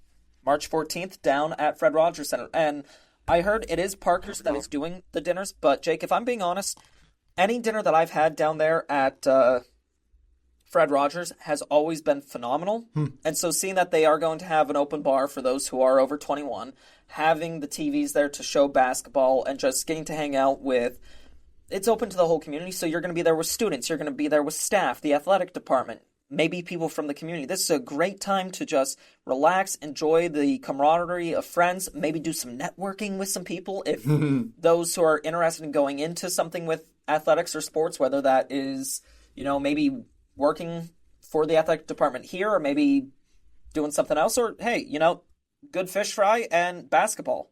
March 14th, down at Fred Rogers Center. And I heard it is Parker's that is doing the dinners. But, Jake, if I'm being honest, any dinner that I've had down there at Fred Rogers has always been phenomenal. And so seeing that they are going to have an open bar for those who are over 21, having the TVs there to show basketball, and just getting to hang out with... It's open to the whole community, so you're going to be there with students, you're going to be there with staff, the athletic department, maybe people from the community. This is a great time to just relax, enjoy the camaraderie of friends, maybe do some networking with some people if those who are interested in going into something with athletics or sports, whether that is, maybe working for the athletic department here, or maybe doing something else, or hey, good fish fry and basketball.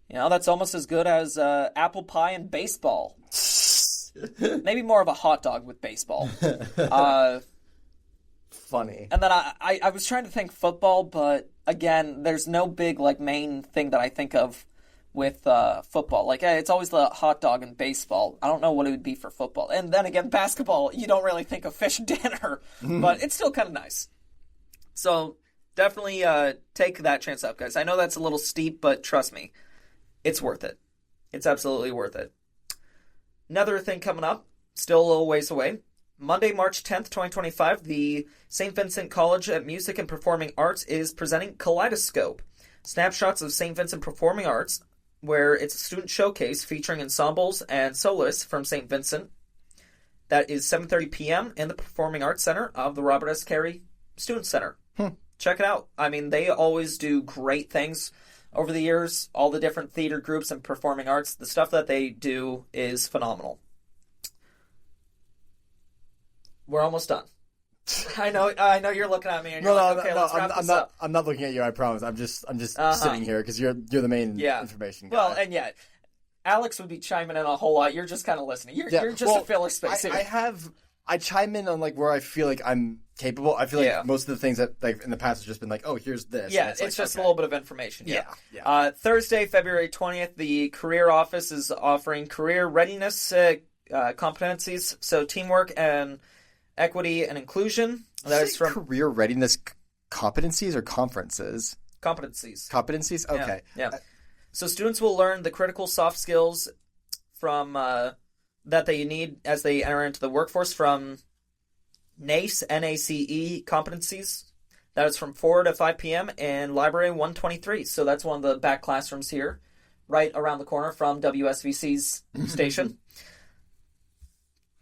That's almost as good as apple pie and baseball. Maybe more of a hot dog with baseball. Funny. And then I was trying to think football, but again, there's no big main thing that I think of with football. It's always the hot dog and baseball. I don't know what it would be for football. And then again, basketball, you don't really think of fish dinner, but it's still kind of nice. So definitely take that chance up, guys. I know that's a little steep, but trust me, it's worth it. It's absolutely worth it. Another thing coming up, still a little ways away. Monday, March 10th, 2025, the St. Vincent College of Music and Performing Arts is presenting Kaleidoscope, snapshots of St. Vincent Performing Arts where it's a student showcase featuring ensembles and soloists from St. Vincent. That is 7:30 p.m. in the Performing Arts Center of the Robert S. Carey Student Center. Check it out. I mean, they always do great things over the years. All the different theater groups and performing arts, the stuff that they do is phenomenal. We're almost done. I know you're looking at me and you're let's wrap this up. I'm not looking at you, I promise. I'm just sitting here because you're the main information guy. Well, and yet, Alex would be chiming in a whole lot. You're just kind of listening. You're just a filler space here. I chime in on like where I feel like I'm capable. I feel like most of the things that like in the past have just been like, oh, here's this. Yeah, it's just a little bit of information. Yeah. Thursday, February 20th, the career office is offering career readiness competencies, so teamwork and equity and inclusion. That is from career readiness competencies or conferences. Competencies. Okay. Yeah. So students will learn the critical soft skills from that they need as they enter into the workforce from NACE, N-A-C-E competencies. That is from 4 to 5 p.m. in Library 123. So that's one of the back classrooms here, right around the corner from WSVC's station.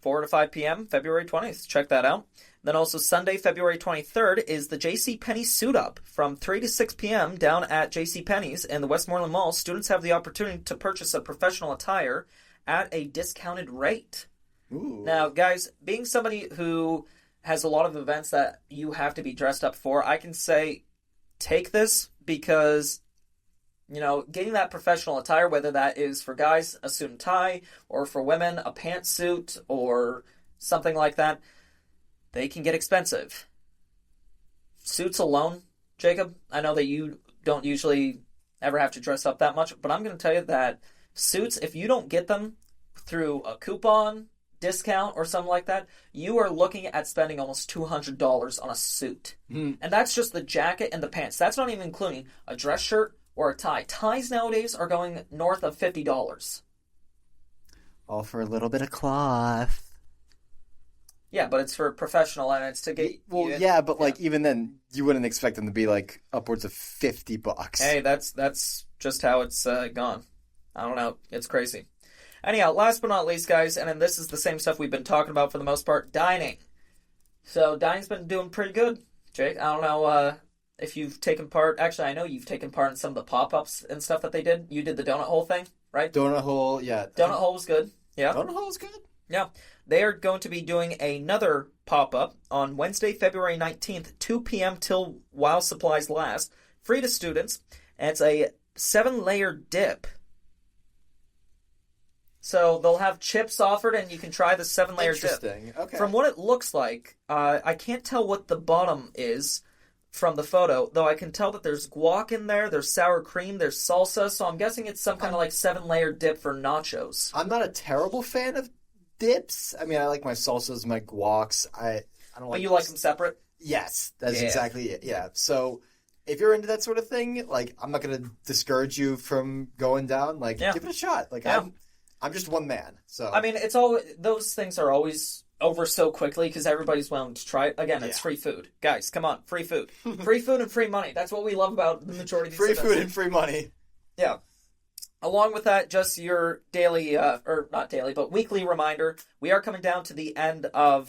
4 to 5 p.m., February 20th. Check that out. Then also Sunday, February 23rd, is the JCPenney Suit Up. From 3 to 6 p.m. down at JCPenney's in the Westmoreland Mall, students have the opportunity to purchase a professional attire at a discounted rate. Ooh. Now, guys, being somebody who has a lot of events that you have to be dressed up for, I can say take this because, you know, getting that professional attire, whether that is for guys, a suit and tie, or for women, a pantsuit, or something like that, they can get expensive. Suits alone, Jacob, I know that you don't usually ever have to dress up that much, but I'm going to tell you that suits, if you don't get them through a coupon, discount, or something like that, you are looking at spending almost $200 on a suit. And that's just the jacket and the pants. That's not even including a dress shirt or a tie. Ties nowadays are going north of $50. All for a little bit of cloth. Yeah, but it's for professional and it's to get... Well, yeah, but like even then, you wouldn't expect them to be like upwards of $50. Hey, that's just how it's gone. I don't know. It's crazy. Anyhow, last but not least, guys, and then this is the same stuff we've been talking about for the most part, dining. So dining's been doing pretty good, Jake. I don't know if you've taken part... Actually, I know you've taken part in some of the pop-ups and stuff that they did. You did the donut hole thing, right? Donut hole, yeah. Donut hole was good. Yeah. Donut hole was good? Yeah. They are going to be doing another pop-up on Wednesday, February 19th, 2 p.m. till while supplies last, free to students, and it's a 7-layer dip. So they'll have chips offered, and you can try the 7-layer dip. Interesting. Okay. From what it looks like, I can't tell what the bottom is from the photo, though I can tell that there's guac in there, there's sour cream, there's salsa, so I'm guessing it's some kind of like 7-layer dip for nachos. I'm not a terrible fan of dips. I mean, I like my salsas, my guacs. I don't like. But you like them separate? Yes, that's exactly it. Yeah. So if you're into that sort of thing, like I'm not going to discourage you from going down. Like, give it a shot. Like I'm just one man. So I mean, it's all those things are always over so quickly because everybody's willing to try it. Again, it's free food, guys. Come on, free food, free food and free money. That's what we love about the majority of these free food and free money. Yeah. Along with that, just your daily, or not daily, but weekly reminder, we are coming down to the end of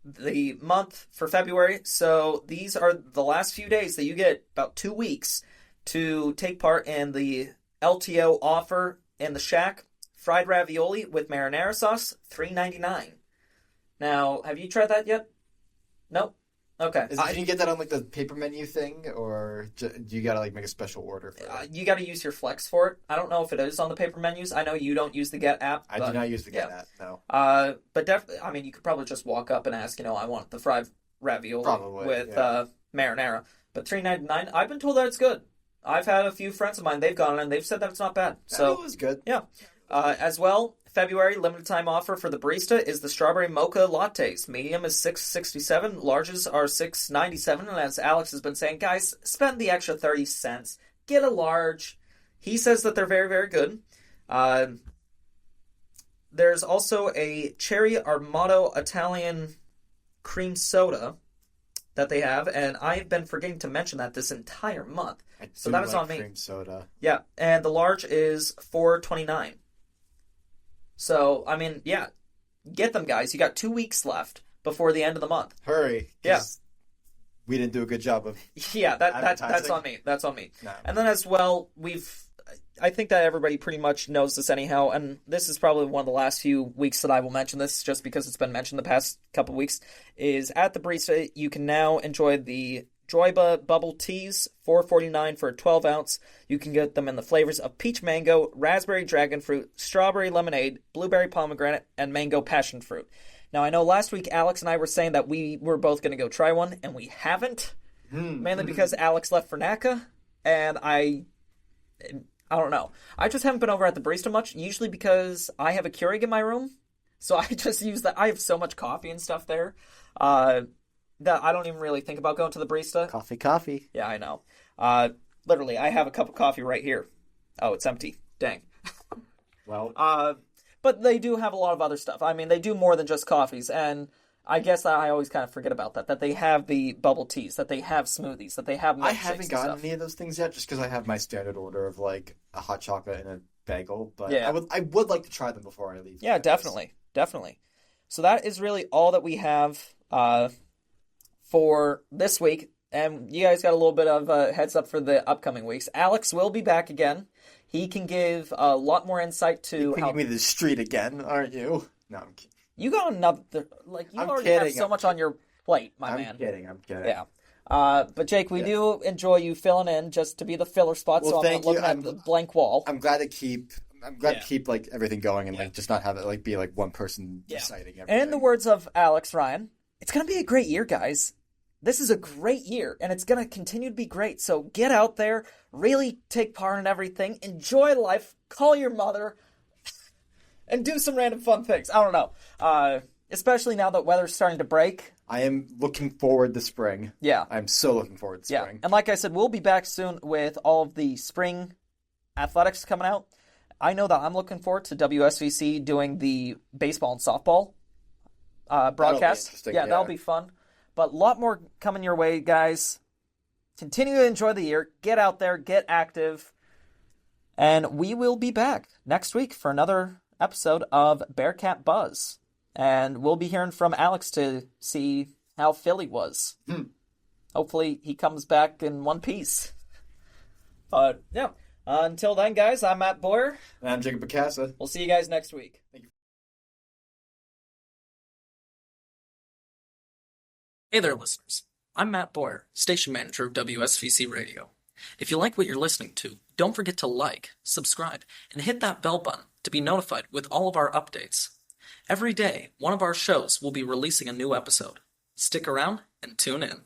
the month for February, so these are the last few days that you get, about 2 weeks, to take part in the LTO offer in the Shack. Fried ravioli with marinara sauce, $3.99. Now, have you tried that yet? Nope. Okay. Can you get that on like the paper menu thing, or do you gotta like make a special order for it? You gotta use your Flex for it. I don't know if it is on the paper menus. I know you don't use the Get app. I do not use the Get app, no. But definitely, I mean, you could probably just walk up and ask, I want the fried ravioli with marinara. But $3.99, I've been told that it's good. I've had a few friends of mine, they've gone and they've said that it's not bad. So it was good. Yeah. As well, February limited time offer for the barista is the strawberry mocha lattes. Medium is $6.67, larges are $6.97, and as Alex has been saying, guys, spend the extra 30 cents. Get a large. He says that they're very, very good. There's also a cherry Armato Italian cream soda that they have, and I've been forgetting to mention that this entire month. So that is on me. Cream soda. Yeah, and the large is $4.29. So, I mean, yeah, get them, guys. You got 2 weeks left before the end of the month. Hurry. Yeah. We didn't do a good job of that's on me. That's on me. No. And then as well, I think that everybody pretty much knows this anyhow, and this is probably one of the last few weeks that I will mention this, just because it's been mentioned the past couple of weeks, is at the barista, you can now enjoy the Joyba bubble teas, $4.49 for a 12-ounce. You can get them in the flavors of peach mango, raspberry dragon fruit, strawberry lemonade, blueberry pomegranate, and mango passion fruit. Now, I know last week Alex and I were saying that we were both going to go try one, and we haven't, mainly because Alex left for NACA, and I don't know. I just haven't been over at the barista much, usually because I have a Keurig in my room, so I just use that. I have so much coffee and stuff there that I don't even really think about going to the barista. Coffee. Yeah, I know. Literally, I have a cup of coffee right here. Oh, it's empty. Dang. Well... But they do have a lot of other stuff. I mean, they do more than just coffees, and I guess I always kind of forget about that they have the bubble teas, that they have smoothies, that they have milkshakes. I haven't gotten any of those things yet, just because I have my standard order of, like, a hot chocolate and a bagel, but yeah. I would like to try them before I leave. Yeah, definitely. So that is really all that we have for this week, and you guys got a little bit of a heads up for the upcoming weeks. Alex will be back again. He can give a lot more insight to You're taking me to the street again, aren't you? No, I'm kidding. You got another... you already have so much on your plate, my man. I'm kidding. Yeah. But Jake, we do enjoy you filling in just to be the filler spot, so I'm not looking at the blank wall. I'm glad to keep like everything going and like just not have it like be like one person deciding everything. And in the words of Alex Ryan, it's going to be a great year, guys. This is a great year, and it's going to continue to be great. So get out there, really take part in everything, enjoy life, call your mother, and do some random fun things. I don't know. Especially now that weather's starting to break. I am looking forward to spring. Yeah. I'm so looking forward to spring. Yeah. And like I said, we'll be back soon with all of the spring athletics coming out. I know that I'm looking forward to WSVC doing the baseball and softball broadcast. That'll be fun. But a lot more coming your way, guys. Continue to enjoy the year. Get out there. Get active. And we will be back next week for another episode of Bearcat Buzz. And we'll be hearing from Alex to see how Philly was. Hopefully he comes back in one piece. But, yeah. Until then, guys, I'm Matt Boyer. And I'm Jacob Bacasa. We'll see you guys next week. Thank you. Hey there, listeners. I'm Matt Boyer, station manager of WSVC Radio. If you like what you're listening to, don't forget to like, subscribe, and hit that bell button to be notified with all of our updates. Every day, one of our shows will be releasing a new episode. Stick around and tune in.